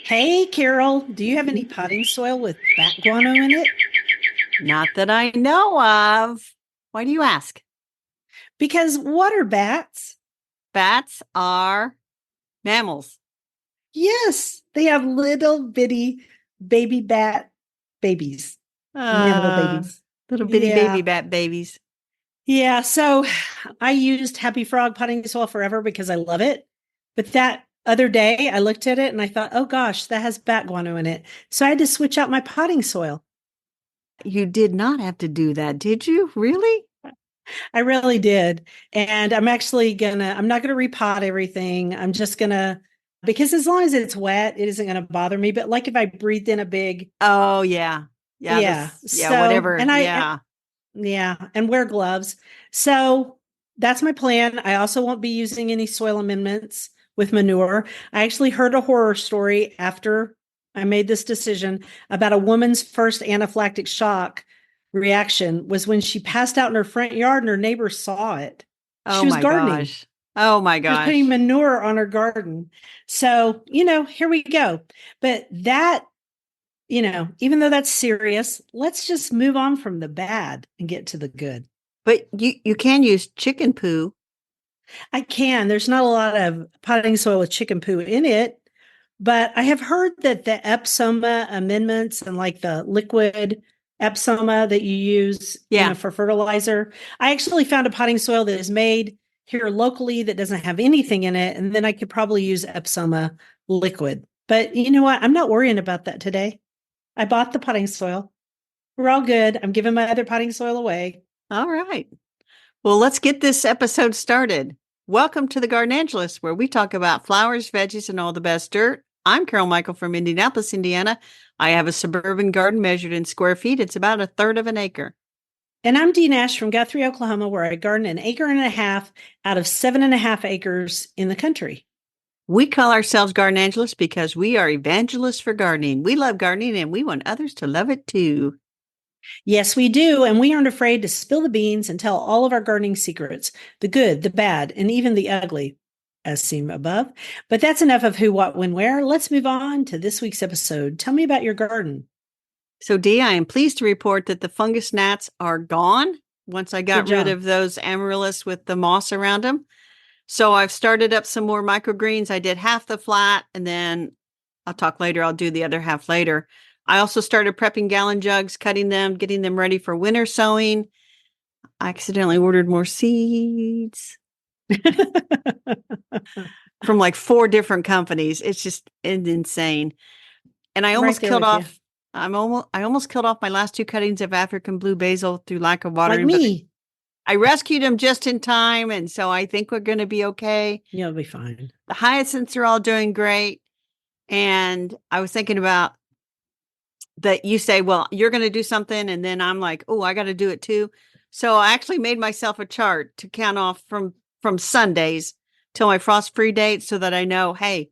Hey, Carol, do you have any potting soil with bat guano in it? Not that I know of. Why do you ask? Because what are bats? Bats are mammals. Yes, they have little bitty baby bat babies, mammal Uh, babies. Little bitty baby Yeah. bat babies. Yeah. So I used Happy Frog potting soil forever because I love it. But that other day I looked at it and I thought, oh gosh, that has bat guano in it. So I had to switch out my potting soil. You did not have to do that, did you? Really? I really did. And I'm not gonna repot everything. I'm just gonna, because as long as it's wet, it isn't gonna bother me. But like if I breathed in a big, Oh, yeah. Yeah, yeah. whatever. Yeah. Yeah, and wear gloves. So that's my plan. I also won't be using any soil amendments with manure. I actually heard a horror story after I made this decision about a woman's first anaphylactic shock reaction was when she passed out in her front yard and her neighbors saw it. Oh She was my gardening. gosh. Oh my She was putting gosh. manure on her garden. So, here we go. But even though that's serious, let's just move on from the bad and get to the good. But you can use chicken poo. I can. There's not a lot of potting soil with chicken poo in it, but I have heard that the Epsoma amendments and like the liquid Epsoma that you use, Yeah. for fertilizer. I actually found a potting soil that is made here locally that doesn't have anything in it, and then I could probably use Epsoma liquid. But you know what? I'm not worrying about that today. I bought the potting soil. We're all good. I'm giving my other potting soil away. All right. Well, let's get this episode started. Welcome to the Garden Angelist, where we talk about flowers, veggies, and all the best dirt. I'm Carol Michael from Indianapolis, Indiana. I have a suburban garden measured in square feet. It's about a third of an acre. And I'm Dee Nash from Guthrie, Oklahoma, where I garden an acre and a half out of 7.5 acres in the country. We call ourselves Garden Angelists because we are evangelists for gardening. We love gardening and we want others to love it too. Yes, we do. And we aren't afraid to spill the beans and tell all of our gardening secrets, the good, the bad, and even the ugly, as seen above. But that's enough of who, what, when, where. Let's move on to this week's episode. Tell me about your garden. So, Dee, I am pleased to report that the fungus gnats are gone once I Good got rid job. of those amaryllis with the moss around them. So I've started up some more microgreens. I did half the flat and then I'll talk later. I'll do the other half later. I also started prepping gallon jugs, cutting them, getting them ready for winter sowing. I accidentally ordered more seeds from like four different companies. It's insane. And I I'm right almost there killed with you. off I almost killed off my last two cuttings of African blue basil through lack of Like watering, but me. I rescued them just in time, and so I think we're going to be okay. You'll be fine. The hyacinths are all doing great. And I was thinking about that you say, well, you're going to do something. And then I'm like, oh, I got to do it too. So I actually made myself a chart to count off from Sundays till my frost free date so that I know, hey,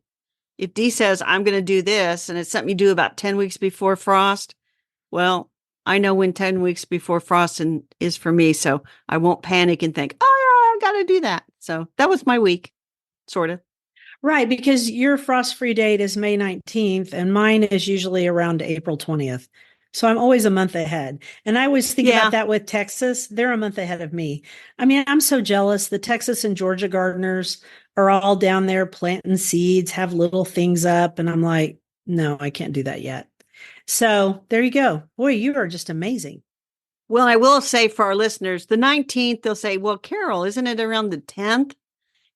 if Dee says I'm going to do this and it's something you do about 10 weeks before frost, well, I know when 10 weeks before frost is for me. So I won't panic and think, oh, yeah, I got to do that. So that was my week, sort of. Right, because your frost-free date is May 19th and mine is usually around April 20th. So I'm always a month ahead. And I always think about Yeah. that with Texas. They're a month ahead of me. I mean, I'm so jealous. The Texas and Georgia gardeners are all down there planting seeds, have little things up. And I'm like, no, I can't do that yet. So there you go. Boy, you are just amazing. Well, I will say for our listeners, the 19th, they'll say, well, Carol, isn't it around the 10th?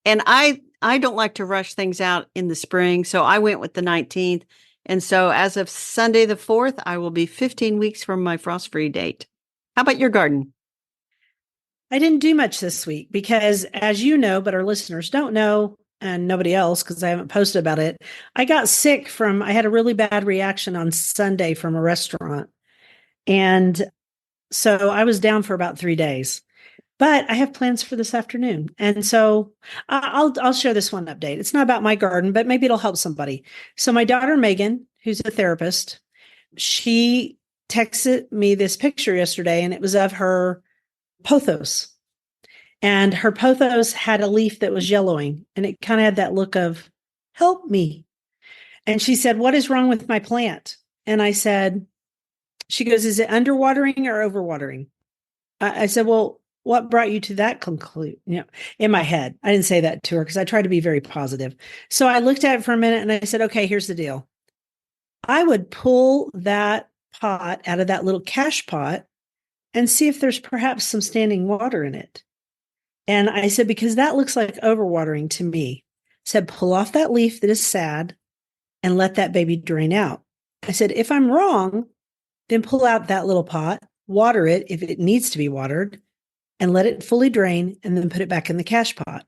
And I don't like to rush things out in the spring. So I went with the 19th. And so as of Sunday the 4th, I will be 15 weeks from my frost free date. How about your garden? I didn't do much this week because, as you know, but our listeners don't know, and nobody else because I haven't posted about it. I had a really bad reaction on Sunday from a restaurant. And so I was down for about 3 days. But I have plans for this afternoon. And so I'll share this one update. It's not about my garden, but maybe it'll help somebody. So my daughter Megan, who's a therapist, she texted me this picture yesterday and it was of her pothos. And her pothos had a leaf that was yellowing and it kind of had that look of help me. And she said, "What is wrong with my plant?" And I said, she goes, "Is it underwatering or overwatering?" I said, "Well, what brought you to that conclusion?" In my head, I didn't say that to her because I try to be very positive. So I looked at it for a minute and I said, "Okay, here's the deal. I would pull that pot out of that little cash pot and see if there's perhaps some standing water in it." And I said, "Because that looks like overwatering to me." I said, "Pull off that leaf that is sad and let that baby drain out." I said, "If I'm wrong, then pull out that little pot, water it if it needs to be watered, and let it fully drain, and then put it back in the cash pot."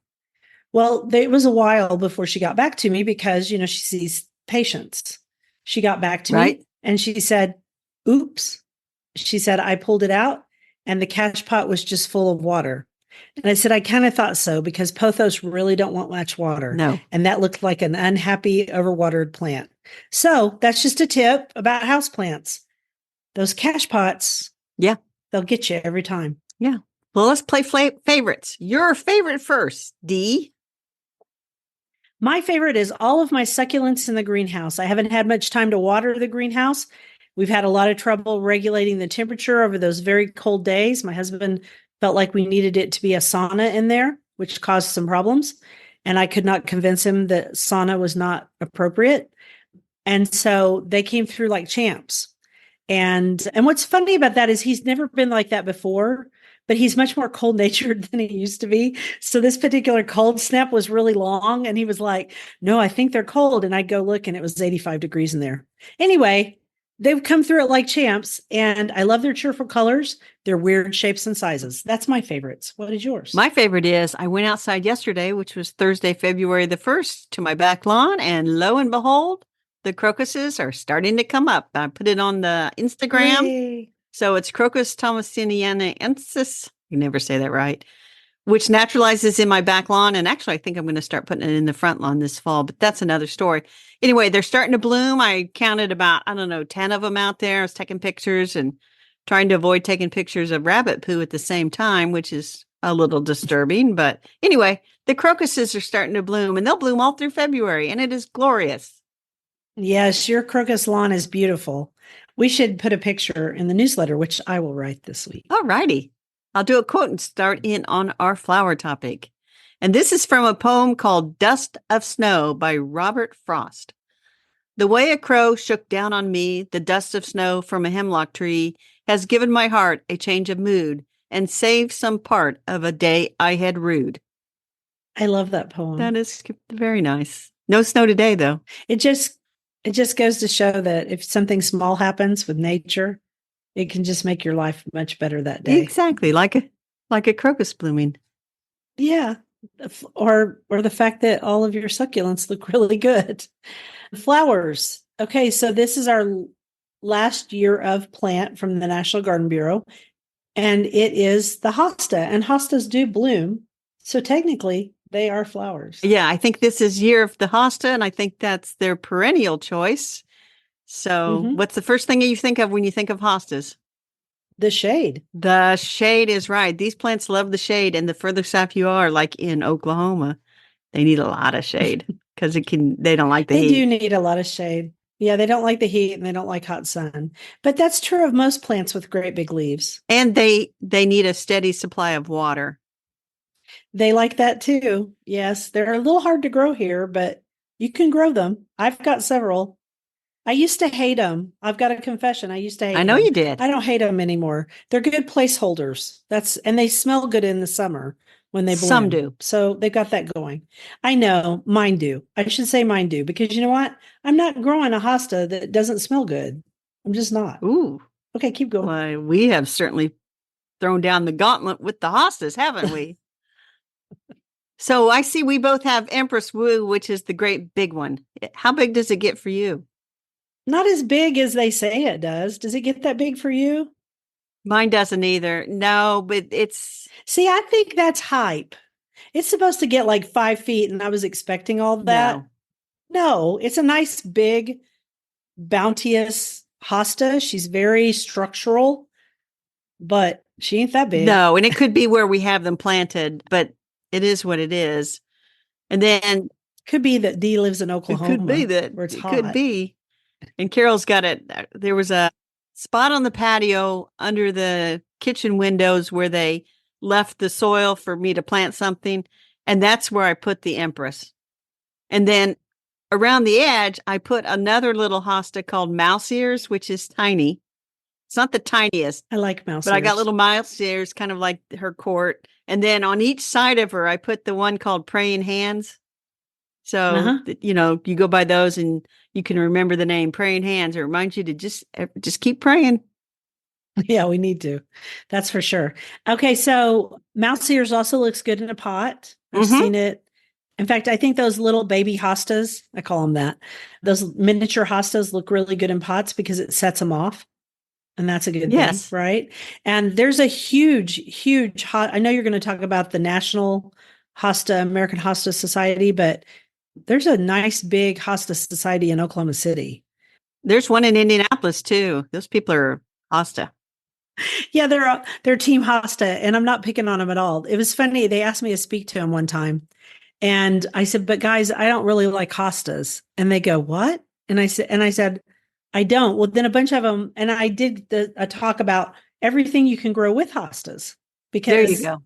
Well, it was a while before she got back to me because, she sees patients. She got back to Right. me and she said, "Oops." She said, "I pulled it out and the cash pot was just full of water." And I said, "I kind of thought so because pothos really don't want much water." No. And that looked like an unhappy, overwatered plant. So that's just a tip about houseplants. Those cash pots, Yeah. they'll get you every time. Yeah. Well, let's play favorites. Your favorite first, Dee. My favorite is all of my succulents in the greenhouse. I haven't had much time to water the greenhouse. We've had a lot of trouble regulating the temperature over those very cold days. My husband felt like we needed it to be a sauna in there, which caused some problems. And I could not convince him that sauna was not appropriate. And so they came through like champs. And what's funny about that is he's never been like that before, but he's much more cold natured than he used to be. So this particular cold snap was really long. And he was like, "No, I think they're cold." And I'd go look and it was 85 degrees in there. Anyway, they've come through it like champs. And I love their cheerful colors, their weird shapes and sizes. That's my favorites. What is yours? My favorite is I went outside yesterday, which was Thursday, February the 1st, to my back lawn. And lo and behold, the crocuses are starting to come up. I put it on the Instagram. Yay. So it's Crocus thomasinianensis. You never say that right. Which naturalizes in my back lawn. And actually, I think I'm going to start putting it in the front lawn this fall, but that's another story. Anyway, they're starting to bloom. I counted about, 10 of them out there. I was taking pictures and trying to avoid taking pictures of rabbit poo at the same time, which is a little disturbing. But anyway, the crocuses are starting to bloom and they'll bloom all through February and it is glorious. Yes, your crocus lawn is beautiful. We should put a picture in the newsletter, which I will write this week. All righty. I'll do a quote and start in on our flower topic. And this is from a poem called Dust of Snow by Robert Frost. "The way a crow shook down on me the dust of snow from a hemlock tree has given my heart a change of mood and saved some part of a day I had rued." I love that poem. That is very nice. No snow today, though. It just goes to show that if something small happens with nature, it can just make your life much better that day. Exactly, like a crocus blooming. Yeah. Or the fact that all of your succulents look really good. Flowers. Okay, so this is our last year of plant from the National Garden Bureau, and it is the hosta, and hostas do bloom. So technically, they are flowers. Yeah, I think this is year of the hosta, and I think that's their perennial choice. So what's the first thing you think of when you think of hostas? The shade. The shade is right. These plants love the shade, and the further south you are, like in Oklahoma, they need a lot of shade because they don't like the heat. They do need a lot of shade. Yeah, they don't like the heat and they don't like hot sun. But that's true of most plants with great big leaves. And they need a steady supply of water. They like that too. Yes, they're a little hard to grow here, but you can grow them. I've got several. I used to hate them. I've got a confession. I used to hate them. I know you did. I don't hate them anymore. They're good placeholders. And they smell good in the summer when they bloom. Some do. So they've got that going. I know mine do. I should say mine do because you know what? I'm not growing a hosta that doesn't smell good. I'm just not. Ooh. Okay, keep going. Well, we have certainly thrown down the gauntlet with the hostas, haven't we? So I see we both have Empress Wu, which is the great big one. How big does it get for you? Not as big as they say it does. Does it get that big for you? Mine doesn't either. No, but it's... See, I think that's hype. It's supposed to get like 5 feet, and I was expecting all that. No, it's a nice, big, bounteous hosta. She's very structural, but she ain't that big. No, and it could be where we have them planted, but it is what it is. And then Could be that Dee lives in It could be Oklahoma that. where it's It could hot. be. And Carol's got it. There was a spot on the patio under the kitchen windows where they left the soil for me to plant something. And that's where I put the Empress. And then around the edge, I put another little hosta called mouse ears, which is tiny. It's not the tiniest, I like mouse but I got ears. little mouse ears, kind of like her court. And then on each side of her, I put the one called praying hands. So, you know, you go by those and you can remember the name praying hands. It reminds you to just keep praying. Yeah, we need to. That's for sure. Okay, so mouse ears also looks good in a pot. I've seen it. In fact, I think those little baby hostas, I call them that, those miniature hostas look really good in pots because it sets them off. And that's a good thing, right? And there's a huge I know you're going to talk about the National Hosta, American Hosta Society, but there's a nice big Hosta Society in Oklahoma City. There's one in Indianapolis too. Those people are Hosta. Yeah, they're Team Hosta, and I'm not picking on them at all. It was funny. They asked me to speak to him one time, and I said, "But guys, I don't really like hostas." And they go, "What?" And I said, "I don't." Well, then a bunch of them, and I did a talk about everything you can grow with hostas because there you go.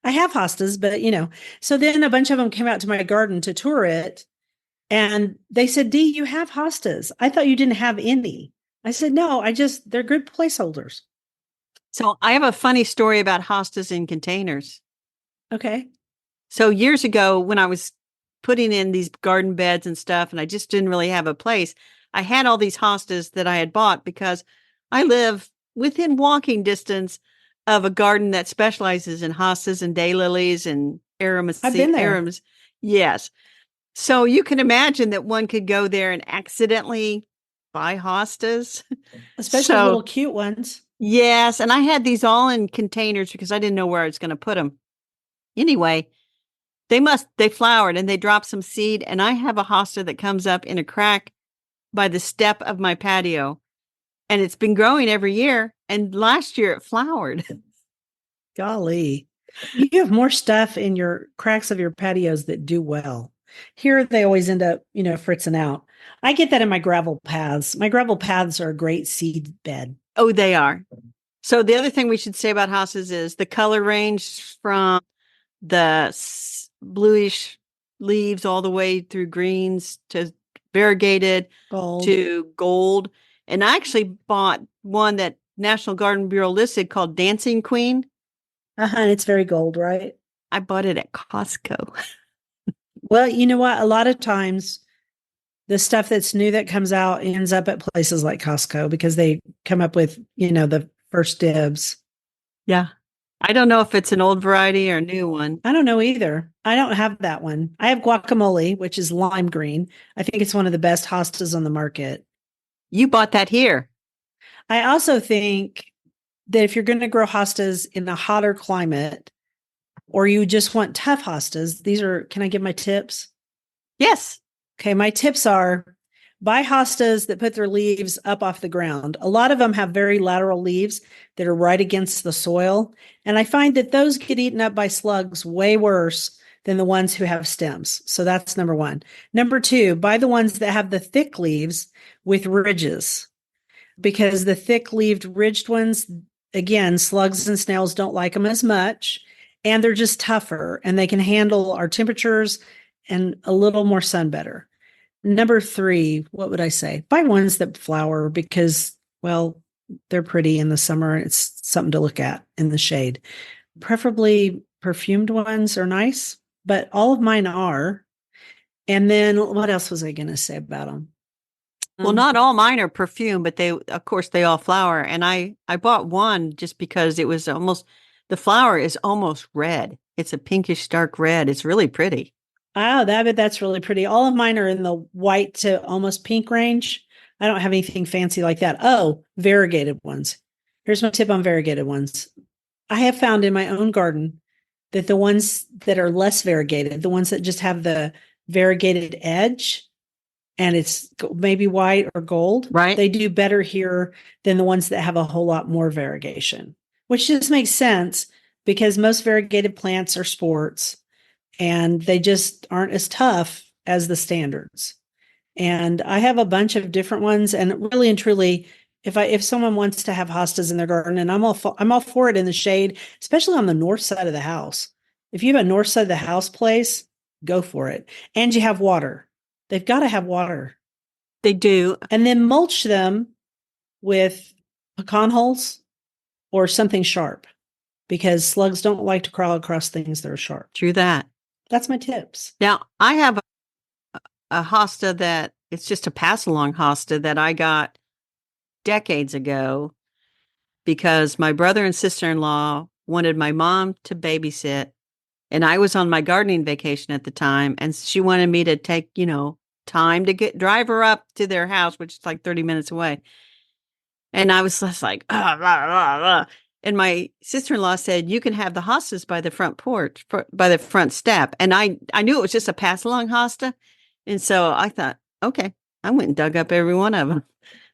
I have hostas, but you know. So then a bunch of them came out to my garden to tour it, and they said, "Dee, you have hostas. I thought you didn't have any." I said, "No, they're good placeholders." So I have a funny story about hostas in containers. Okay. So years ago, when I was putting in these garden beds and stuff, and I just didn't really have a place, I had all these hostas that I had bought because I live within walking distance of a garden that specializes in hostas and daylilies and aromas. I've been there. Yes. So you can imagine that one could go there and accidentally buy hostas. Especially little cute ones. Yes. And I had these all in containers because I didn't know where I was going to put them. Anyway, they flowered and they dropped some seed. And I have a hosta that comes up in a crack by the step of my patio. And it's been growing every year. And last year it flowered. Golly. You have more stuff in your cracks of your patios that do well. Here they always end up, fritzing out. I get that in my gravel paths. My gravel paths are a great seed bed. Oh, they are. So the other thing we should say about hostas is the color range from the bluish leaves all the way through greens to variegated to gold. And I actually bought one that National Garden Bureau listed called Dancing Queen. And it's very gold, right? I bought it at Costco. Well, you know what? A lot of times the stuff that's new that comes out ends up at places like Costco because they come up with, the first dibs. Yeah. I don't know if it's an old variety or a new one. I don't know either. I don't have that one. I have guacamole, which is lime green. I think it's one of the best hostas on the market. You bought that here. I also think that if you're going to grow hostas in a hotter climate, or you just want tough hostas, can I give my tips? Yes. Okay. My tips are buy hostas that put their leaves up off the ground. A lot of them have very lateral leaves that are right against the soil. And I find that those get eaten up by slugs way worse than the ones who have stems. So that's number one. Number two, buy the ones that have the thick leaves with ridges, because the thick leaved ridged ones, again, slugs and snails don't like them as much, and they're just tougher and they can handle our temperatures and a little more sun better. Number three, what would I say? Buy ones that flower because, well, they're pretty in the summer. It's something to look at in the shade. Preferably perfumed ones are nice, but all of mine are. And then what else was I going to say about them? Well, not all mine are perfume, but of course, they all flower. And I bought one just because it was the flower is almost red. It's a pinkish dark red. It's really pretty. Oh, that's really pretty. All of mine are in the white to almost pink range. I don't have anything fancy like that. Oh, variegated ones. Here's my tip on variegated ones. I have found in my own garden that the ones that are less variegated, the ones that just have the variegated edge and it's maybe white or gold, right? They do better here than the ones that have a whole lot more variegation, which just makes sense because most variegated plants are sports and they just aren't as tough as the standards. And I have a bunch of different ones. And really and truly, if someone wants to have hostas in their garden, and I'm all for it in the shade, especially on the north side of the house. If you have a north side of the house place, go for it. And you have water. They've got to have water. They do. And then mulch them with pecan hulls or something sharp, because slugs don't like to crawl across things that are sharp. True that. That's my tips. Now, I have a hosta that it's just a pass along hosta that I got decades ago because my brother and sister-in-law wanted my mom to babysit, and I was on my gardening vacation at the time, and she wanted me to take, time to drive her up to their house, which is like 30 minutes away. And I was just like, blah, blah, blah. And my sister-in-law said, you can have the hostas by the front porch, by the front step. And I knew it was just a pass along hosta. And so I thought, okay, I went and dug up every one of them.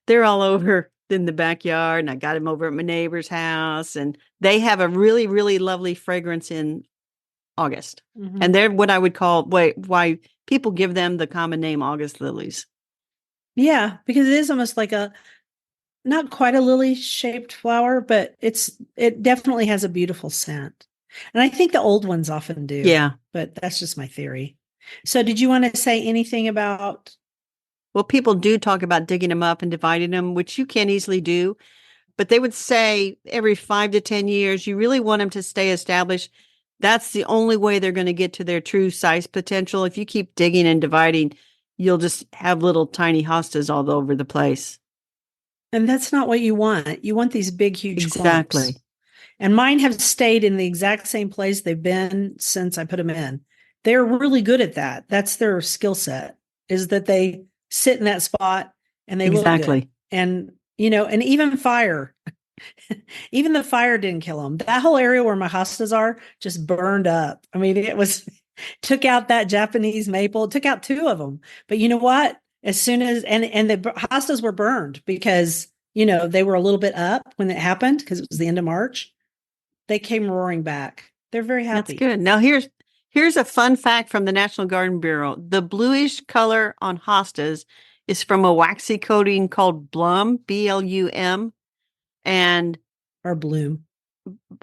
They're all over in the backyard, and I got them over at my neighbor's house. And they have a really, really lovely fragrance in August. Mm-hmm. And they're what I would call why people give them the common name August lilies. Yeah, because it is almost like not quite a lily shaped flower, but it definitely has a beautiful scent. And I think the old ones often do. Yeah. But that's just my theory. So did you want to say anything about? Well, people do talk about digging them up and dividing them, which you can easily do. But they would say every 5 to 10 years, you really want them to stay established. That's the only way they're going to get to their true size potential. If you keep digging and dividing, you'll just have little tiny hostas all over the place. And that's not what you want. You want these big, huge exactly clumps. And mine have stayed in the exact same place they've been since I put them in. They're really good at that. That's their skill set, is that they sit in that spot and they look good. And, and even fire, even the fire didn't kill them. That whole area where my hostas are just burned up. I mean, took out that Japanese maple, took out 2 of them. But you know what? As soon as, and the hostas were burned because, they were a little bit up when it happened because it was the end of March. They came roaring back. They're very happy. That's good. Now here's a fun fact from the National Garden Bureau. The bluish color on hostas is from a waxy coating called Blum, Blum. Or bloom.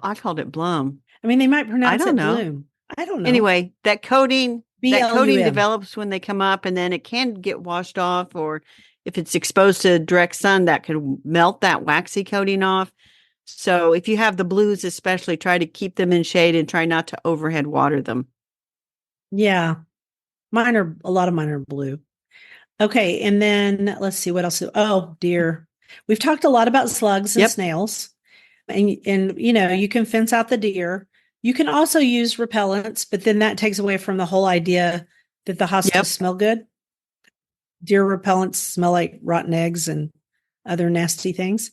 I called it Blum. I mean, they might pronounce it bloom. I don't know. Anyway, that coating B-L-U-M. develops when they come up, and then it can get washed off, or if it's exposed to direct sun, that could melt that waxy coating off. So if you have the blues, especially, try to keep them in shade and try not to overhead water them. Yeah. A lot of mine are blue. Okay. And then let's see what else. Oh, deer. We've talked a lot about slugs and snails, and you can fence out the deer. You can also use repellents, but then that takes away from the whole idea that the hostas smell good. Deer repellents smell like rotten eggs and other nasty things.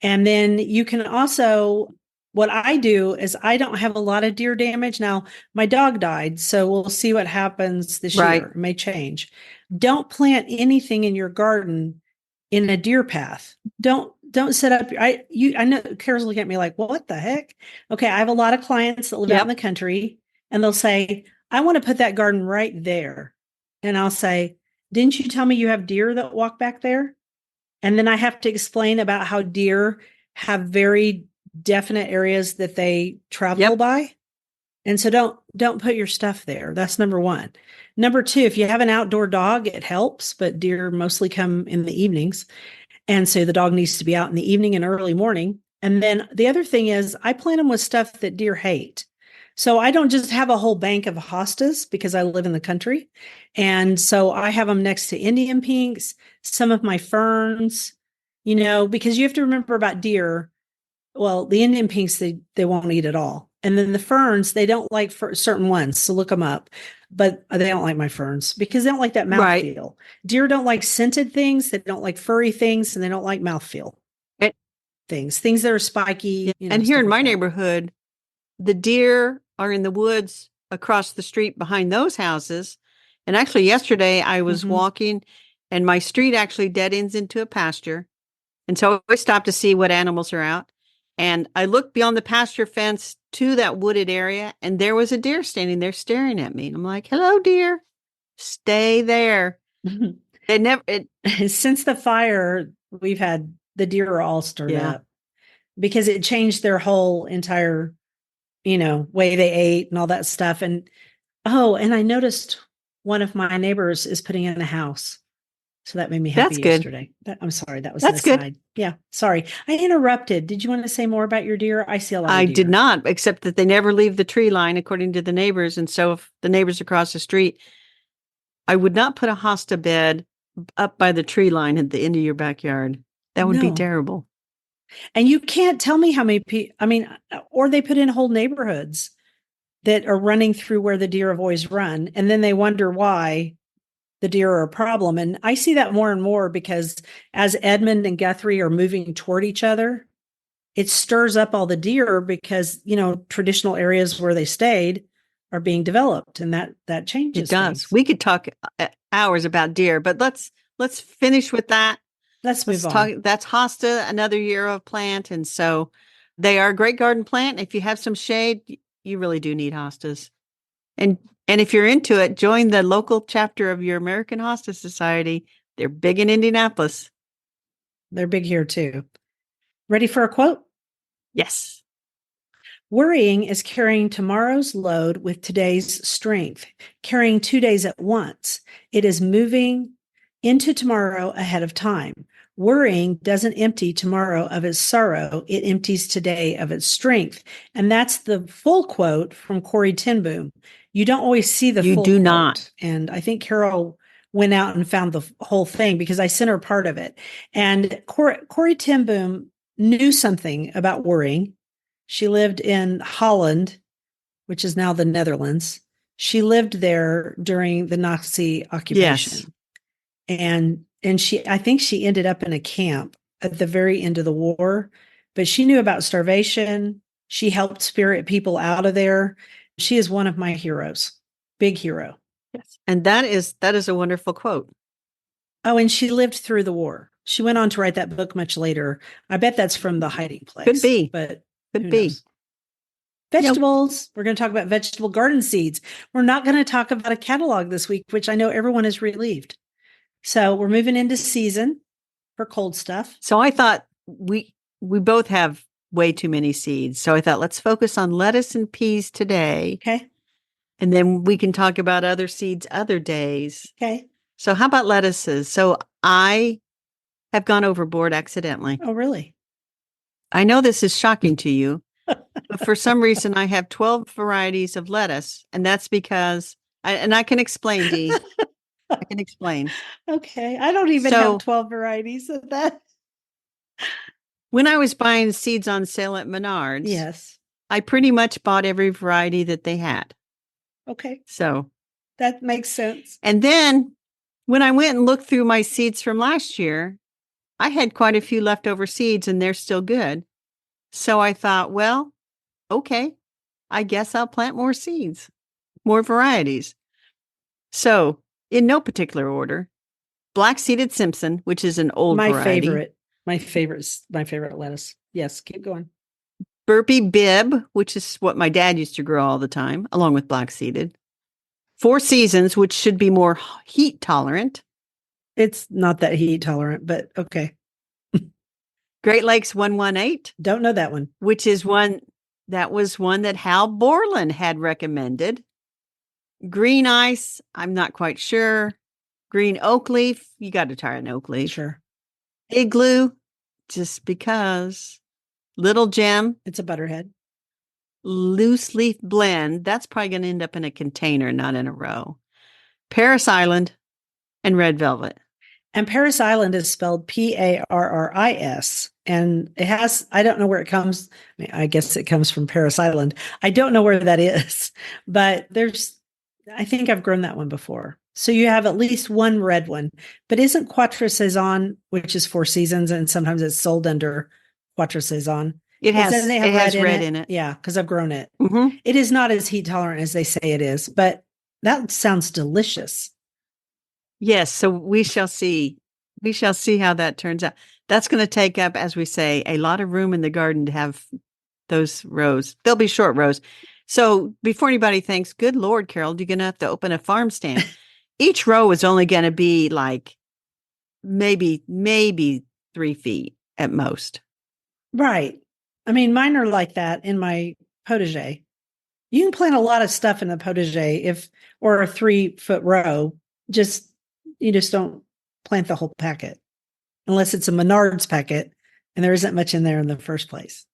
And then you can also, what I do is I don't have a lot of deer damage. Now, my dog died, so we'll see what happens this year. It may change. Don't plant anything in your garden in a deer path. Don't set up. I know Carol's looking at me like, what the heck? Okay, I have a lot of clients that live out in the country, and they'll say, I want to put that garden right there. And I'll say, didn't you tell me you have deer that walk back there? And then I have to explain about how deer have very definite areas that they travel by. And so don't put your stuff there. That's number 1. Number 2, if you have an outdoor dog, it helps, but deer mostly come in the evenings. And so the dog needs to be out in the evening and early morning. And then the other thing is I plant them with stuff that deer hate. So I don't just have a whole bank of hostas because I live in the country. And so I have them next to Indian pinks, some of my ferns, because you have to remember about deer. Well, the Indian pinks, they won't eat at all. And then the ferns, they don't like certain ones. So look them up. But they don't like my ferns because they don't like that mouthfeel. Deer don't like scented things. They don't like furry things. And they don't like mouthfeel things that are spiky. And here in my neighborhood, the deer are in the woods across the street behind those houses. And actually yesterday I was walking and my street actually dead ends into a pasture. And so I stopped to see what animals are out. And I looked beyond the pasture fence to that wooded area, and there was a deer standing there staring at me. And I'm like, hello, deer. Stay there. It never, Since the fire, we've had the deer are all stirred Yeah. up because it changed their whole entire, way they ate and all that stuff. And and I noticed one of my neighbors is putting in a house. So that made me happy That's good. yesterday. I'm sorry, that was an That's good. aside. Yeah, sorry. I interrupted. Did you want to say more about your deer? I see a lot of I deer. did not, except that they never leave the tree line, according to the neighbors. And so if the neighbors across the street, I would not put a hosta bed up by the tree line at the end of your backyard. That would be No. terrible. And you can't tell me how many people, or they put in whole neighborhoods that are running through where the deer have always run. And then they wonder why the deer are a problem. And I see that more and more because as Edmund and Guthrie are moving toward each other, it stirs up all the deer because, traditional areas where they stayed are being developed, and that changes It does. things. We could talk hours about deer, but let's finish with that. Let's move talk. on. That's hosta, another year of plant. And so they are a great garden plant. If you have some shade, you really do need hostas. And if you're into it, join the local chapter of your American Hosta Society. They're big in Indianapolis. They're big here too. Ready for a quote? Yes. Worrying is carrying tomorrow's load with today's strength, carrying 2 days at once. It is moving into tomorrow ahead of time. Worrying doesn't empty tomorrow of its sorrow. It empties today of its strength. And that's the full quote from Corrie ten Boom. You don't always see the You full do quote. not. And I think Carol went out and found the whole thing because I sent her part of it. And Corrie ten Boom knew something about worrying. She lived in Holland, which is now the Netherlands. She lived there during the Nazi occupation. Yes. And I think she ended up in a camp at the very end of the war, but she knew about starvation. She helped spirit people out of there. She is one of my heroes. Big hero. Yes. And that is a wonderful quote. Oh, and she lived through the war. She went on to write that book much later. I bet that's from The Hiding Place. Could be. But Could be. Knows? Vegetables. Yep. We're going to talk about vegetable garden seeds. We're not going to talk about a catalog this week, which I know everyone is relieved. So we're moving into season for cold stuff. So I thought we both have way too many seeds. So I thought, let's focus on lettuce and peas today. Okay. And then we can talk about other seeds other days. Okay. So how about lettuces? So I have gone overboard accidentally. Oh, really? I know this is shocking to you, but for some reason I have 12 varieties of lettuce. And that's because, I can explain, Dee. I can explain. Okay. I don't even have 12 varieties of that. When I was buying seeds on sale at Menards, yes, I pretty much bought every variety that they had. Okay. So that makes sense. And then when I went and looked through my seeds from last year, I had quite a few leftover seeds and they're still good. So I thought, well, okay, I guess I'll plant more seeds, more varieties. So in no particular order, black-seeded Simpson, which is an old variety. My favorite lettuce. Yes, keep going. Burpee Bib, which is what my dad used to grow all the time, along with black-seeded. Four Seasons, which should be more heat tolerant. It's not that heat tolerant, but okay. Great Lakes 118. Don't know that one. Which is one that Hal Borland had recommended. Green Ice, I'm not quite sure. Green Oak Leaf, you got to try an oak leaf. Sure. Igloo, just because. Little Gem. It's a butterhead. Loose Leaf Blend, that's probably going to end up in a container, not in a row. Paris Island and Red Velvet. And Paris Island is spelled Parris. And it has, I don't know where it comes. I guess it comes from Paris Island. I don't know where that is, but I think I've grown that one before. So you have at least one red one, but isn't Quatre Saisons, which is Four Seasons, and sometimes it's sold under Quatre Saisons. It has red in it. Yeah, because I've grown it. Mm-hmm. It is not as heat tolerant as they say it is, but that sounds delicious. Yes, so we shall see. We shall see how that turns out. That's going to take up, as we say, a lot of room in the garden to have those rows. They'll be short rows. So before anybody thinks, good Lord, Carol, you're going to have to open a farm stand. each row is only going to be like maybe 3 feet at most. Right. I mean, mine are like that in my potager. You can plant a lot of stuff in the potager or a 3-foot row. You just don't plant the whole packet unless it's a Menards packet and there isn't much in there in the first place.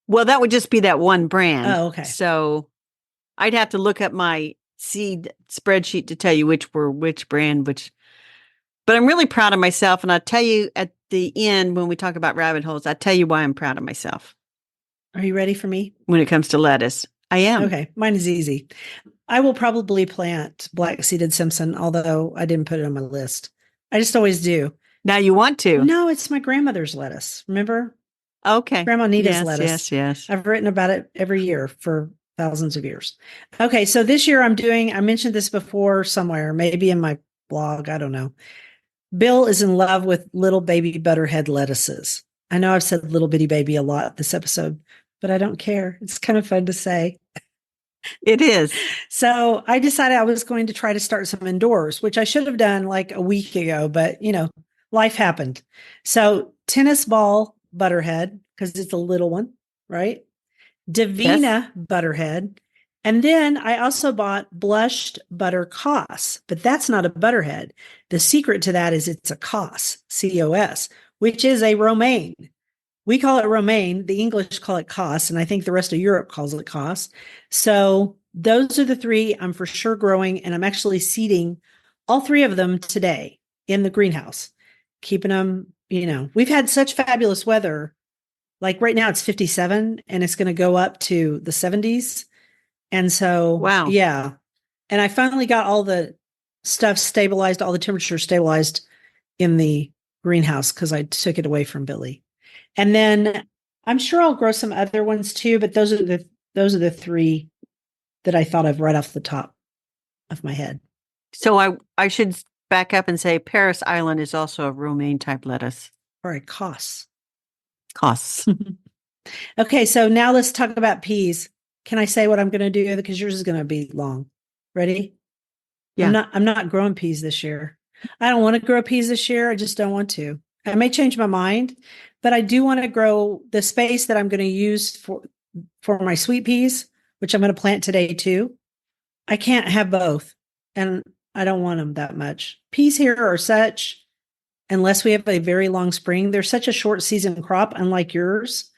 Well, that would just be that one brand. Oh, okay. So I'd have to look up my seed spreadsheet to tell you which brand, but I'm really proud of myself. And I'll tell you at the end, when we talk about rabbit holes, I'll tell you why I'm proud of myself. Are you ready for me? When it comes to lettuce, I am. Okay. Mine is easy. I will probably plant black seeded Simpson, although I didn't put it on my list. I just always do. Now you want to. No, it's my grandmother's lettuce. Remember? Okay. Grandma Nita's lettuce. Yes. I've written about it every year for thousands of years. Okay. So this year I mentioned this before somewhere, maybe in my blog. I don't know. Bill is in love with little baby butterhead lettuces. I know I've said little bitty baby a lot this episode, but I don't care. It's kind of fun to say. It is. So I decided I was going to try to start some indoors, which I should have done like a week ago, but life happened. So tennis ball butterhead, because it's a little one, right? Davina butterhead. And then I also bought blushed butter cos, but that's not a butterhead. The secret to that is it's a cos, C-O-S, which is a romaine. We call it romaine. The English call it cos, and I think the rest of Europe calls it cos. So those are the 3 I'm for sure growing, and I'm actually seeding all 3 of them today in the greenhouse, keeping them, we've had such fabulous weather. Like right now it's 57 and it's going to go up to the 70s. And so, wow. Yeah. And I finally got all the stuff stabilized, all the temperature stabilized in the greenhouse because I took it away from Billy. And then I'm sure I'll grow some other ones too, but those are the 3 that I thought of right off the top of my head. So I should back up and say Paris Island is also a romaine type lettuce. Or a cos. Costs. Okay, so now let's talk about peas. Can I say what I'm going to do? Because yours is going to be long. Ready? Yeah. I'm not growing peas this year. I don't want to grow peas this year. I just don't want to. I may change my mind, but I do want to grow the space that I'm going to use for my sweet peas, which I'm going to plant today too. I can't have both, and I don't want them that much. Peas here are such, unless we have a very long spring, they're such a short season crop, unlike yours,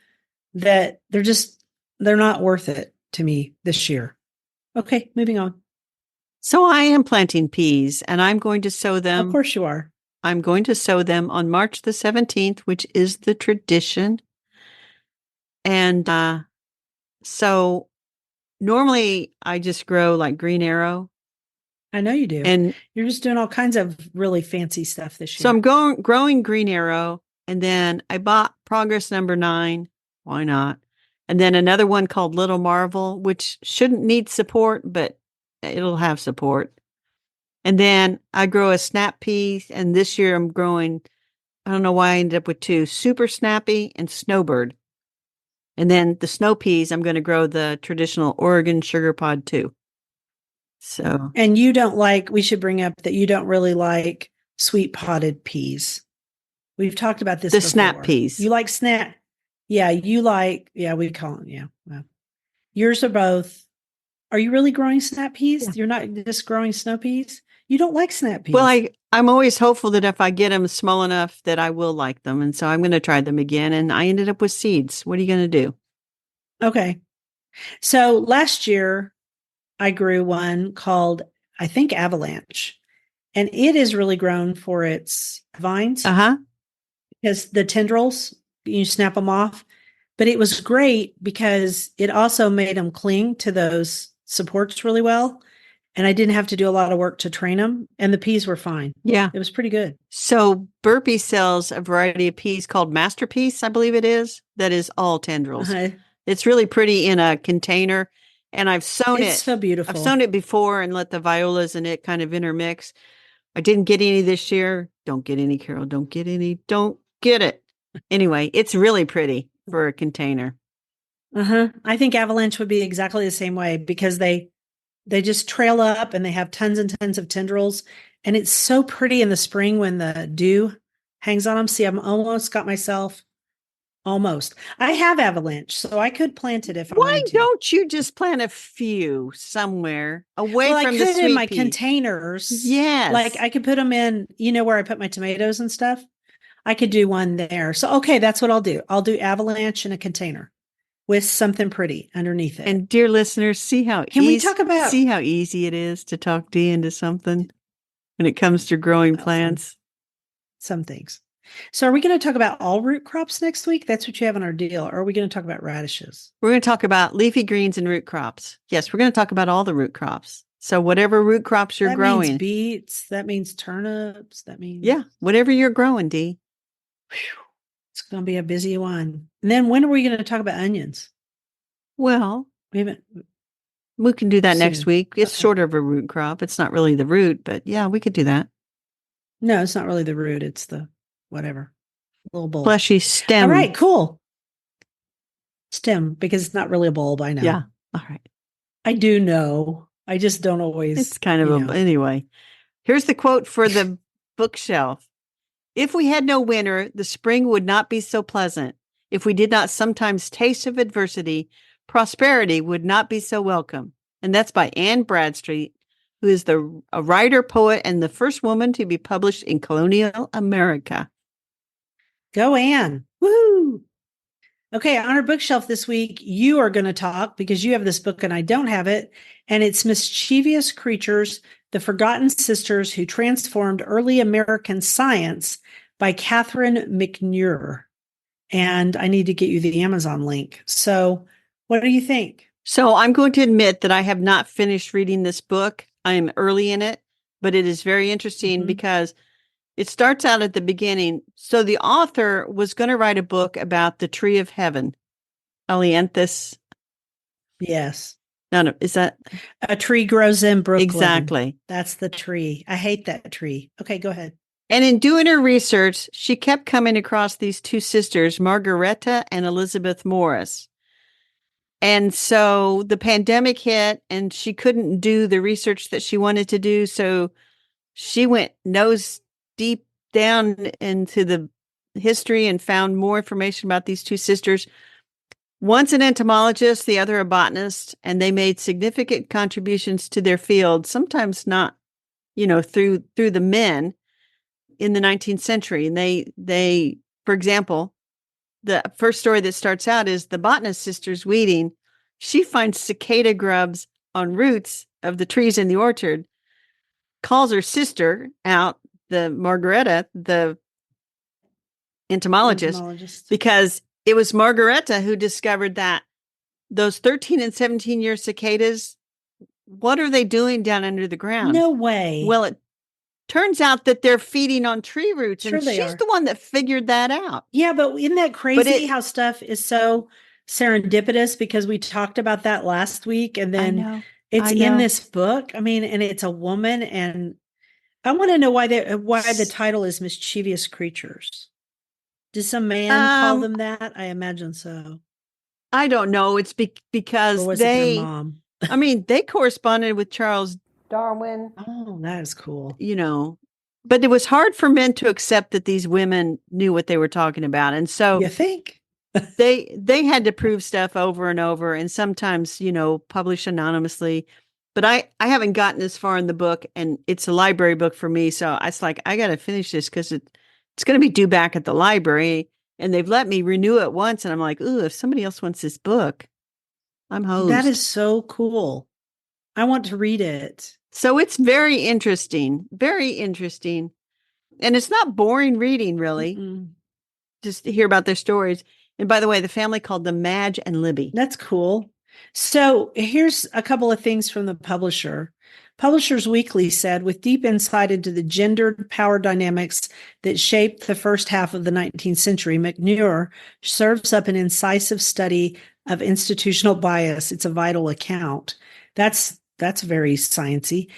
that they're not worth it to me this year. Okay, moving on. So I am planting peas, and I'm going to sow them. Of course you are. I'm going to sow them on March the 17th, which is the tradition. And so normally I just grow like green arrow. I know you do. And you're just doing all kinds of really fancy stuff this year. So I'm growing green arrow, and then I bought Progress number 9. Why not? And then another one called Little Marvel, which shouldn't need support, but it'll have support. And then I grow a snap pea, and this year I'm growing, I don't know why I ended up with 2, Super Snappy and Snowbird. And then the snow peas, I'm going to grow the traditional Oregon Sugar Pod 2. So. And we should bring up that you don't really like sweet potted peas. We've talked about this before. Snap peas. You like snap. Yeah, we call them, yeah. Well, yours are both. Are you really growing snap peas? Yeah. You're not just growing snow peas? You don't like snap peas. Well, I'm always hopeful that if I get them small enough that I will like them. And so I'm going to try them again. And I ended up with seeds. What are you going to do? Okay. So last year I grew one called, I think, Avalanche. And it is really grown for its vines. Uh-huh. Because the tendrils, you snap them off. But it was great because it also made them cling to those supports really well. And I didn't have to do a lot of work to train them. And the peas were fine. Yeah. It was pretty good. So Burpee sells a variety of peas called Masterpiece, I believe it is. That is all tendrils. Uh-huh. It's really pretty in a container. And I've sown it. It's so beautiful. I've sown it before and let the violas and it kind of intermix. I didn't get any this year. Don't get any, Carol. Don't get any. Don't get it. Anyway, it's really pretty for a container. Uh-huh. I think Avalanche would be exactly the same way because they They just trail up and they have tons and tons of tendrils. And it's so pretty in the spring when the dew hangs on them. See, I'm almost got myself almost. I have avalanche, so I could plant it if I Why wanted to. don't you just plant a few somewhere away Well, I from the could in sweet my pea? containers. Like Yes. I could put them in, where I put my tomatoes and stuff. I could do one there. So, okay, that's what I'll do. I'll do avalanche in a container with something pretty underneath it. And dear listeners, Can we talk about see how easy it is to talk Dee into something when it comes to growing well, some, plants. some things? So, are we going to talk about all root crops next week? That's what you have on our deal. Or are we going to talk about radishes? We're going to talk about leafy greens and root crops. Yes, we're going to talk about all the root crops. So whatever root crops you're That growing. means beets. That means turnips. That means Yeah, whatever you're growing, Dee. it's going to be a busy one. And then when are we going to talk about onions? Well, We haven't. we can do that next Soon. week. It's Okay. short of a root crop. It's not really the root, but yeah, we could do that. No, it's not really the root. It's the whatever little bulb. Fleshy stem. All right, cool. Stem, because it's not really a bulb. I know. Yeah. All right. I do know. I just don't always. It's kind of anyway. Here's the quote for the bookshelf. If we had no winter, the spring would not be so pleasant. If we did not sometimes taste of adversity, prosperity would not be so welcome. And that's by Anne Bradstreet, who is a writer, poet, and the first woman to be published in colonial America. Go, Anne. Woo! Okay, on our bookshelf this week, you are going to talk because you have this book and I don't have it. And it's Mischievous Creatures, The Forgotten Sisters Who Transformed Early American Science by Catherine McNure. And I need to get you the Amazon link. So, what do you think? So, I'm going to admit that I have not finished reading this book. I am early in it, but it is very interesting because it starts out at the beginning. So, the author was going to write a book about the tree of heaven, Alianthus. Yes. No, is that a tree grows in Brooklyn? Exactly. That's the tree. I hate that tree. Okay, go ahead. And in doing her research, she kept coming across these two sisters, Margaretta and Elizabeth Morris. And so the pandemic hit and she couldn't do the research that she wanted to do. So she went nose deep down into the history and found more information about these two sisters. One's an entomologist, the other a botanist, and they made significant contributions to their field, sometimes not, through the men in the 19th century. And they, for example, the first story that starts out is the botanist sisters weeding. She finds cicada grubs on roots of the trees in the orchard, calls her sister out, the Margaretta, the entomologist, because it was Margaretta who discovered that those 13 and 17-year cicadas, what are they doing down under the ground? No way. Well, it turns out that they're feeding on tree roots, Sure and they she's are. the one that figured that out. Yeah, but isn't that crazy how stuff is so serendipitous? Because we talked about that last week, and then it's in this book. I mean, and it's a woman, and I want to know why the title is Mischievous Creatures. Did some man call them that? I imagine so. I don't know. It's because or was it their mom? I mean, they corresponded with Charles Darwin. Oh, that is cool. But it was hard for men to accept that these women knew what they were talking about. And so you think they had to prove stuff over and over and sometimes, publish anonymously. But I haven't gotten as far in the book, and it's a library book for me. So it's like, I got to finish this because it's going to be due back at the library. And they've let me renew it once. And I'm like, ooh, if somebody else wants this book, I'm hosed. That is so cool. I want to read it. So it's very interesting. Very interesting. And it's not boring reading, really. Mm-mm. Just to hear about their stories. And by the way, the family called them Madge and Libby. That's cool. So here's a couple of things from the publisher. Publishers Weekly said, with deep insight into the gendered power dynamics that shaped the first half of the 19th century, McNure serves up an incisive study of institutional bias. It's a vital account. That's very sciencey.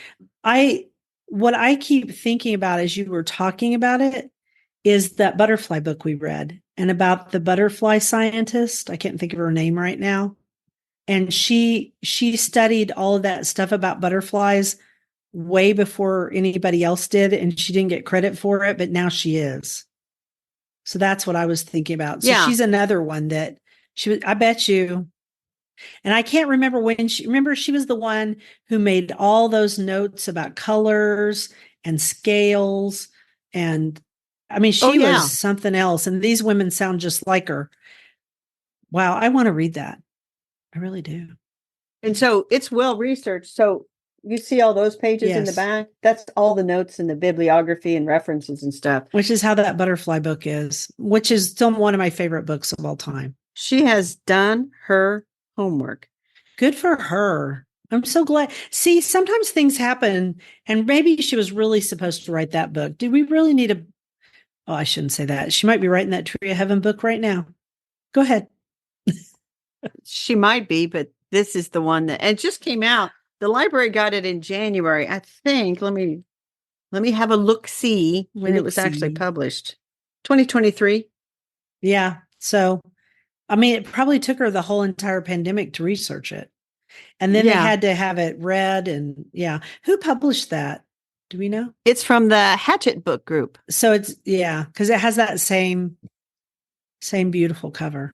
What I keep thinking about as you were talking about it is that butterfly book we read, and about the butterfly scientist. I can't think of her name right now. and she studied all of that stuff about butterflies way before anybody else did, and she didn't get credit for it, but now she is. So that's what I was thinking about. So Yeah. she's another one that she was, I bet you. And I can't remember when remember she was the one who made all those notes about colors and scales. And I mean, Oh, she was yeah. something else. And these women sound just like her. Wow. I want to read that. I really do. And so it's well researched. So you see all those pages in the Yes. back? That's all the notes and the bibliography and references and stuff. Which is how that butterfly book is, which is still one of my favorite books of all time. She has done her homework. Good for her. I'm so glad. See, sometimes things happen, and maybe she was really supposed to write that book. Do we really need a? Oh, I shouldn't say that. She might be writing that Tree of Heaven book right now. Go ahead. She might be, but this is the one that it just came out. The library got it in January, I think. Let me have a look see when it was actually published. 2023. Yeah. So, I mean, it probably took her the whole entire pandemic to research it. And then they had to have it read. And yeah. Who published that? Do we know? It's from the Hatchet Book Group. So it's, yeah, because it has that same beautiful cover.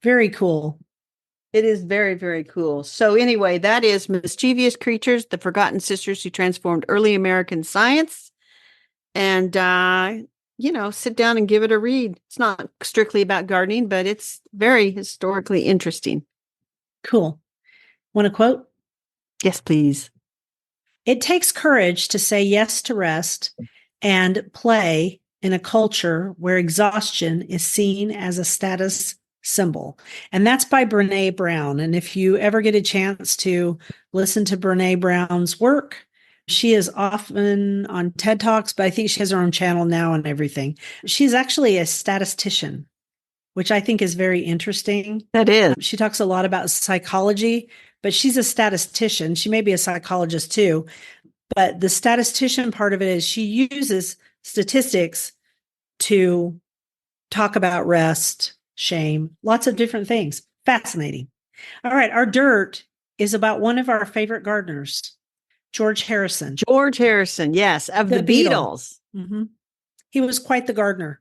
Very cool. It is very, very cool. So anyway, that is Mischievous Creatures, The Forgotten Sisters Who Transformed Early American Science. And, sit down and give it a read. It's not strictly about gardening, but it's very historically interesting. Cool. Want a quote? Yes, please. It takes courage to say yes to rest and play in a culture where exhaustion is seen as a status symbol. And that's by Brene Brown. And if you ever get a chance to listen to Brene Brown's work, she is often on TED Talks, but I think she has her own channel now and everything. She's actually a statistician, which I think is very interesting. That is. She talks a lot about psychology, but she's a statistician. She may be a psychologist too. But the statistician part of it is she uses statistics to talk about rest, shame, lots of different things. Fascinating. All right. Our dirt is about one of our favorite gardeners, George Harrison. George Harrison, yes, of the Beatles. Mm-hmm. He was quite the gardener.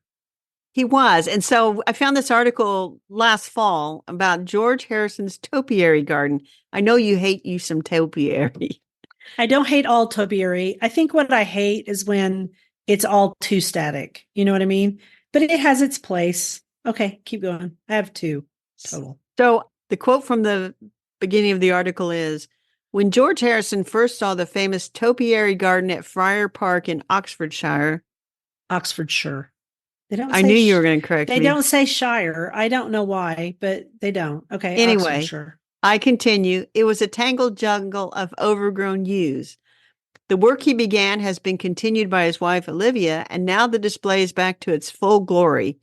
He was. And so I found this article last fall about George Harrison's topiary garden. I know you hate you some topiary. I don't hate all topiary. I think what I hate is when it's all too static. You know what I mean? But it has its place. Okay, keep going. I have 2 total. So the quote from the beginning of the article is, when George Harrison first saw the famous topiary garden at Friar Park in Oxfordshire. Oxfordshire. They don't. I knew you were going to correct me. They don't say Shire. I don't know why, but they don't. Okay. Anyway, Oxfordshire. I continue. It was a tangled jungle of overgrown yews. The work he began has been continued by his wife, Olivia, and now the display is back to its full glory,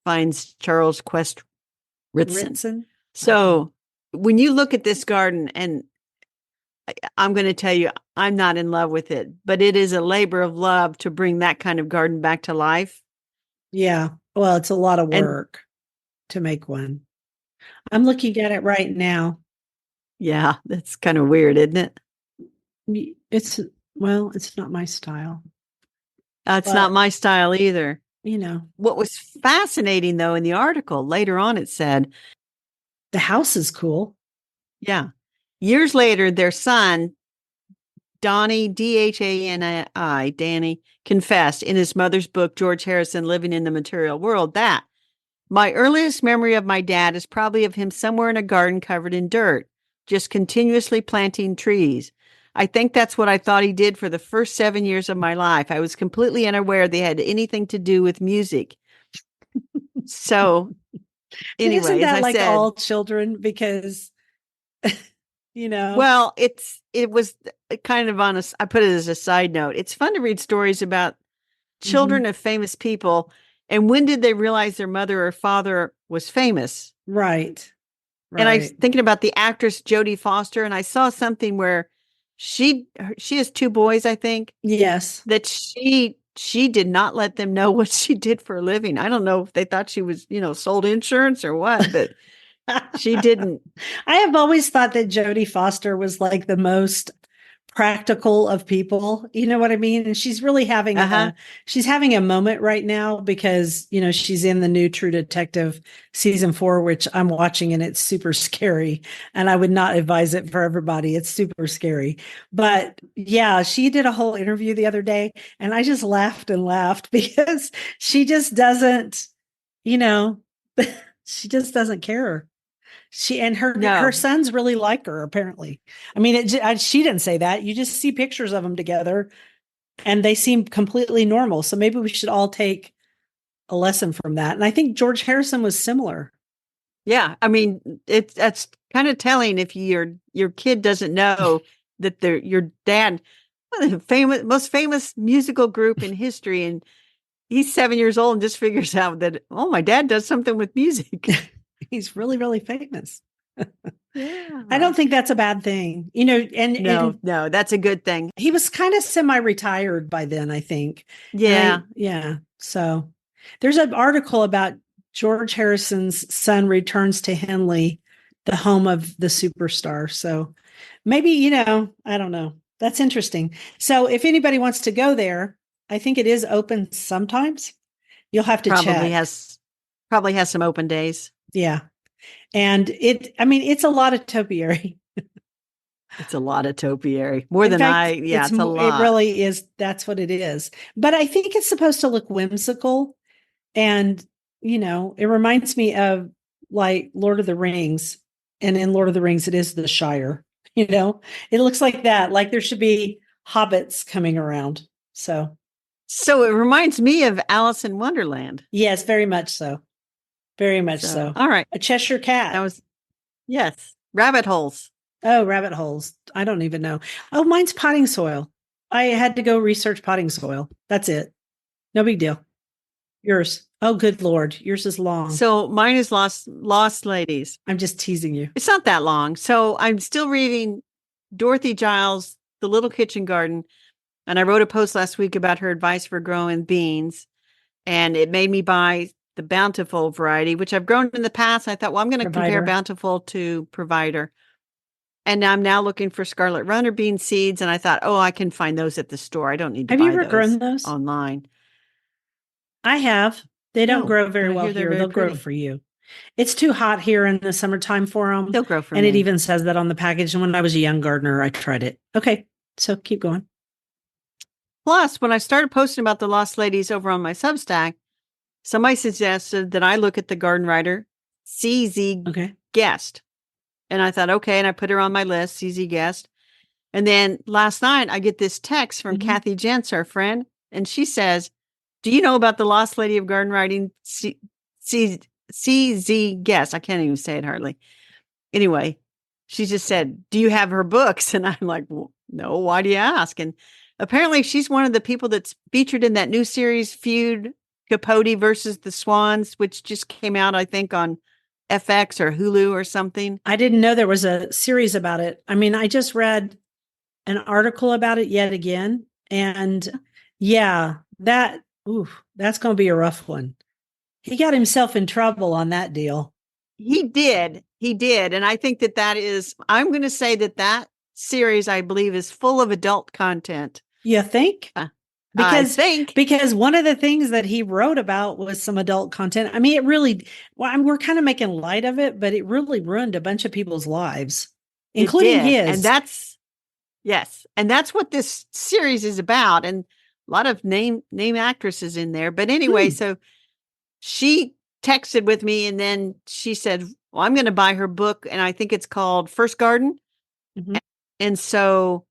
finds Charles Quest Ritson. So when you look at this garden, and I'm going to tell you, I'm not in love with it, but it is a labor of love to bring that kind of garden back to life. Yeah. Well, it's a lot of work to make one. I'm looking at it right now. Yeah, that's kind of weird, isn't it? It's not my style. It's not my style either. You know. What was fascinating, though, in the article, later on it said, the house is cool. Yeah. Years later, their son, Donnie, Dhani, Danny, confessed in his mother's book, George Harrison, Living in the Material World, that my earliest memory of my dad is probably of him somewhere in a garden covered in dirt, just continuously planting trees. I think that's what I thought he did for the first 7 years of my life. I was completely unaware they had anything to do with music. So, anyway, isn't that like said, all children? Because, you know. Well, it was kind of I put it as a side note. It's fun to read stories about children of famous people. And when did they realize their mother or father was famous? Right. And I was thinking about the actress Jodie Foster, and I saw something where she has 2 boys, I think. Yes. That she did not let them know what she did for a living. I don't know if they thought she was, sold insurance or what, but She didn't. I have always thought that Jodie Foster was like the most practical of people. You know what I mean? And she's really having Uh-huh. she's having a moment right now because, she's in the new True Detective season 4, which I'm watching, and it's super scary. And I would not advise it for everybody. It's super scary. But yeah, she did a whole interview the other day, and I just laughed and laughed because she just doesn't, you know, she just doesn't care. She and her No. sons really like her, apparently. I mean, she didn't say that. You just see pictures of them together, and they seem completely normal. So maybe we should all take a lesson from that. And I think George Harrison was similar. Yeah. I mean, that's kind of telling if your kid doesn't know that your dad, one of the most famous musical group in history, and he's 7 years old and just figures out that, oh, my dad does something with music. He's really, really famous. Yeah. I don't think that's a bad thing, and No, that's a good thing. he was kind of semi-retired by then, I think. Yeah. Yeah. So there's an article about George Harrison's son returns to Henley, the home of the superstar. So maybe, I don't know. That's interesting. So if anybody wants to go there, I think it is open sometimes. You'll have to Probably check. has some open days. Yeah. And it's a lot of topiary. It's a lot of topiary. More In than fact, it's a it lot. really is. That's what it is. But I think it's supposed to look whimsical. And, it reminds me of like Lord of the Rings. And in Lord of the Rings, it is the Shire. It looks like that. Like there should be hobbits coming around. So, So it reminds me of Alice in Wonderland. yes, very much so. Very much so. All right. A Cheshire cat. Yes. Rabbit holes. Oh, rabbit holes. I don't even know. Oh, mine's potting soil. I had to go research potting soil. That's it. No big deal. Yours. Oh, good Lord. Yours is long. So mine is Lost Ladies. I'm just teasing you. It's not that long. So I'm still reading Dorothy Giles, The Little Kitchen Garden. And I wrote a post last week about her advice for growing beans. And it made me buy the Bountiful variety, which I've grown in the past. I thought, well, I'm going to compare Bountiful to Provider. And I'm now looking for Scarlet Runner bean seeds. And I thought, oh, I can find those at the store. I don't need to buy Have you ever grown those online. I have. They don't grow very well here. They'll grow for you. It's too hot here in the summertime for them. They'll grow for me. And it even says that on the package. And when I was a young gardener, I tried it. Okay. So keep going. Plus, when I started posting about the Lost Ladies over on my Substack, somebody suggested that I look at the garden writer, CZ Guest. And I thought, okay. And I put her on my list, CZ Guest. And then last night, I get this text from Kathy Jentz, our friend. And she says, do you know about the Lost Lady of Garden Writing, CZ Guest? I can't even say it hardly. Anyway, she just said, do you have her books? And I'm like, well, no, why do you ask? And apparently she's one of the people that's featured in that new series, Feud, Capote versus the Swans, which just came out, I think, on FX or Hulu or something. I didn't know there was a series about it. I mean, I just read an article about it yet again. And yeah, that's going to be a rough one. He got himself in trouble on that deal. He did. And I think I'm going to say that series, I believe, is full of adult content. You think? Because one of the things that he wrote about was some adult content. I mean, we're kind of making light of it, but it really ruined a bunch of people's lives, including his. And that's what this series is about. And a lot of name actresses in there. But anyway, so she texted with me and then she said, well, I'm going to buy her book. And I think it's called First Garden. Mm-hmm. And so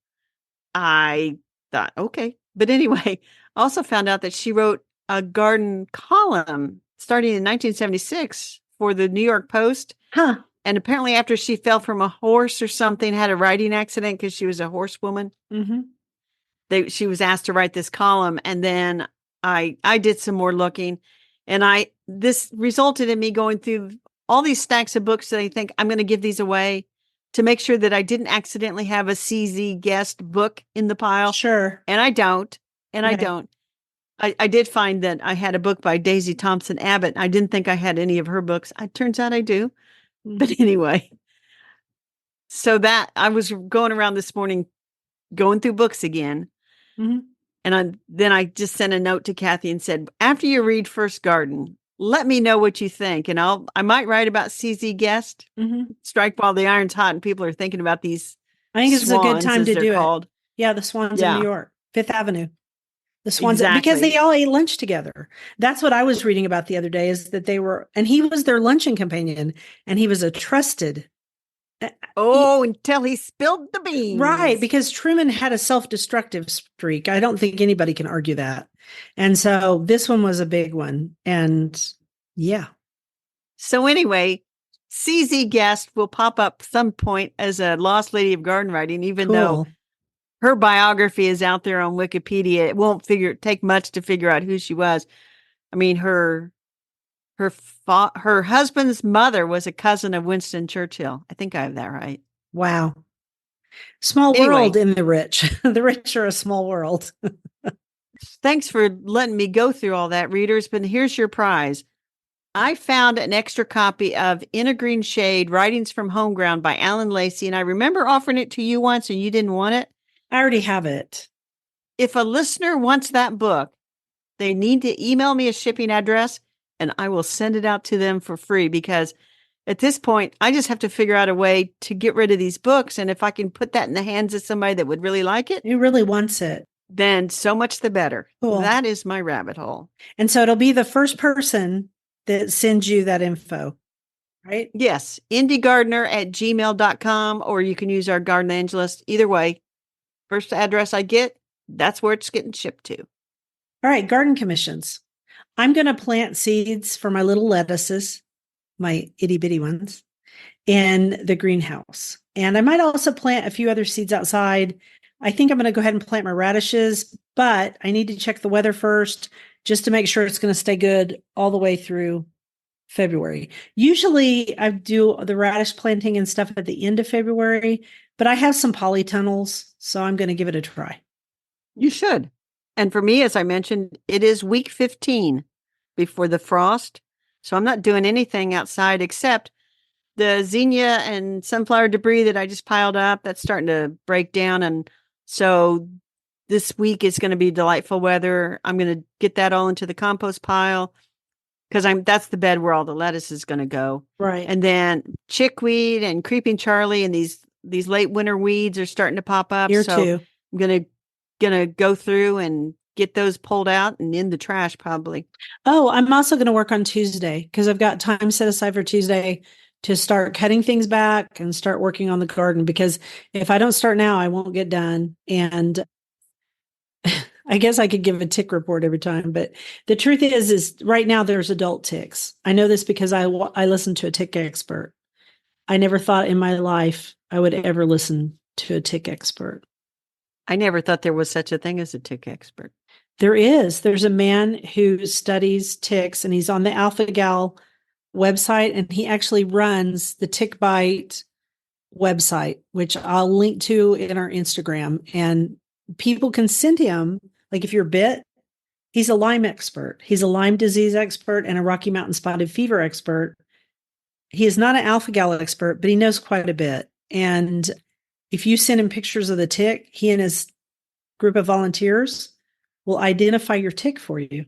I thought, okay. But anyway, I also found out that she wrote a garden column starting in 1976 for the New York Post. Huh. And apparently after she fell from a horse or something, had a writing accident because she was a horsewoman. Mm-hmm. She was asked to write this column. And then I did some more looking. And this resulted in me going through all these stacks of books that I think I'm going to give these away to make sure that I didn't accidentally have a CZ Guest book in the pile. Sure. And I don't. I did find that I had a book by Daisy Thompson Abbott. I didn't think I had any of her books. It turns out I do. But anyway, so that I was going around this morning, going through books again. Mhm. And then I just sent a note to Kathy and said, after you read First Garden, let me know what you think. And I might write about CZ Guest, Mhm. Strike While the Iron's Hot, and people are thinking about these I think it's a good swans, time as to they're do it. called. Yeah, the Swans of New Yeah, York, Fifth Avenue. The Swans, because exactly. they all ate lunch together. That's what I was reading about the other day, is that they were, and he was their luncheon companion, and he was a trusted. Oh, until he spilled the Right, beans. because Truman had a self-destructive streak. I don't think anybody can argue that. And so this one was a big one. And yeah. So anyway, CZ Guest will pop up some point as a lost lady of garden writing, even though Cool. her biography is out there on Wikipedia. It won't take much to figure out who she was. I mean, her husband's mother was a cousin of Winston Churchill. I think I have that right. Wow. Small world Anyway, in the rich. The rich are a small world. thanks for letting me go through all that, readers. But here's your prize. I found an extra copy of In a Green Shade, Writings from Homeground by Alan Lacey, and I remember offering it to you once and you didn't want it. I already have it. If a listener wants that book, they need to email me a shipping address and I will send it out to them for free, because at this point, I just have to figure out a way to get rid of these books. And if I can put that in the hands of somebody that would really like it, Who really wants it? then so much the better. Cool. That is my rabbit hole. And so it'll be the first person that sends you that info, right? Yes, indiegardener@gmail.com, or you can use our Garden Angelist. Either way, first address I get, that's where it's getting shipped to. All right, garden commissions. I'm going to plant seeds for my little lettuces, my itty bitty ones, in the greenhouse. And I might also plant a few other seeds outside. I think I'm going to go ahead and plant my radishes, but I need to check the weather first just to make sure it's going to stay good all the way through February. Usually I do the radish planting and stuff at the end of February, but I have some polytunnels, so I'm going to give it a try. You should. And for me, as I mentioned, it is week 15 before the frost. So I'm not doing anything outside except the zinnia and sunflower debris that I just piled up. That's starting to break down. And so this week is going to be delightful weather. I'm going to get that all into the compost pile, because that's the bed where all the lettuce is going to go. Right. And then chickweed and creeping Charlie and these late winter weeds are starting to pop up. Here so too. I'm gonna go through and get those pulled out and in the trash probably. Oh, I'm also going to work on Tuesday because I've got time set aside for Tuesday to start cutting things back and start working on the garden, because if I don't start now, I won't get done. And I guess I could give a tick report every time, but the truth is right now there's adult ticks. I know this because I listened to a tick expert. I never thought in my life I would ever listen to a tick expert. I never thought there was such a thing as a tick expert. There is. There's a man who studies ticks, and he's on the Alpha Gal website, and he actually runs the Tick Bite website, which I'll link to in our Instagram. And people can send him, like if you're bit, he's a Lyme expert. He's a Lyme disease expert and a Rocky Mountain spotted fever expert. He is not an alpha gal expert, but he knows quite a bit. And if you send him pictures of the tick, he and his group of volunteers will identify your tick for you.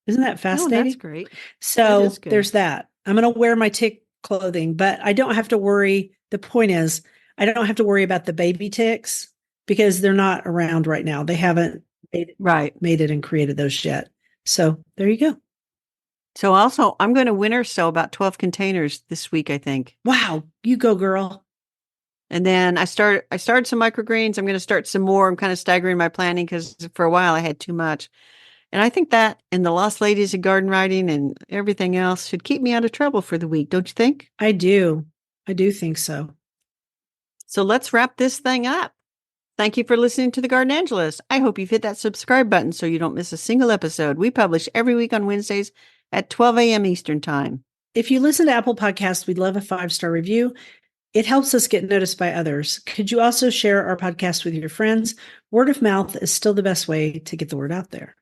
Isn't that fascinating? Oh, that's great. So there's that. I'm going to wear my tick clothing, but I don't have to worry. The point is, I don't have to worry about the baby ticks because they're not around right now. They haven't made it and created those yet. So there you go. So also, I'm going to winter sow about 12 containers this week, I think. Wow, you go, girl. And then I started some microgreens. I'm going to start some more. I'm kind of staggering my planning because for a while I had too much. And I think that and the Lost Ladies of Garden Writing and everything else should keep me out of trouble for the week. Don't you think? I do. I do think so. So let's wrap this thing up. Thank you for listening to The Garden Angelist. I hope you've hit that subscribe button so you don't miss a single episode. We publish every week on Wednesdays at 12 a.m. Eastern Time. If you listen to Apple Podcasts, we'd love a 5-star review. It helps us get noticed by others. Could you also share our podcast with your friends? Word of mouth is still the best way to get the word out there.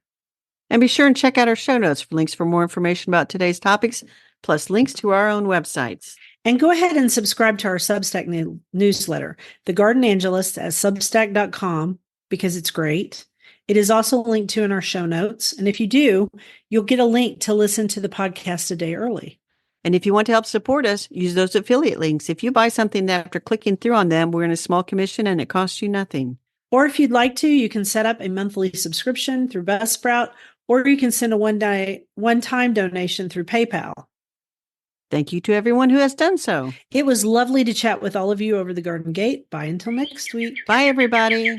And be sure and check out our show notes for links for more information about today's topics, plus links to our own websites. And go ahead and subscribe to our Substack newsletter, The Garden Angelist, at substack.com, because it's great. It is also linked to in our show notes. And if you do, you'll get a link to listen to the podcast a day early. And if you want to help support us, use those affiliate links. If you buy something after clicking through on them, we're in a small commission and it costs you nothing. Or if you'd like to, you can set up a monthly subscription through Buzzsprout, or you can send a one-time donation through PayPal. Thank you to everyone who has done so. It was lovely to chat with all of you over the Garden Gate. Bye until next week. Bye, everybody.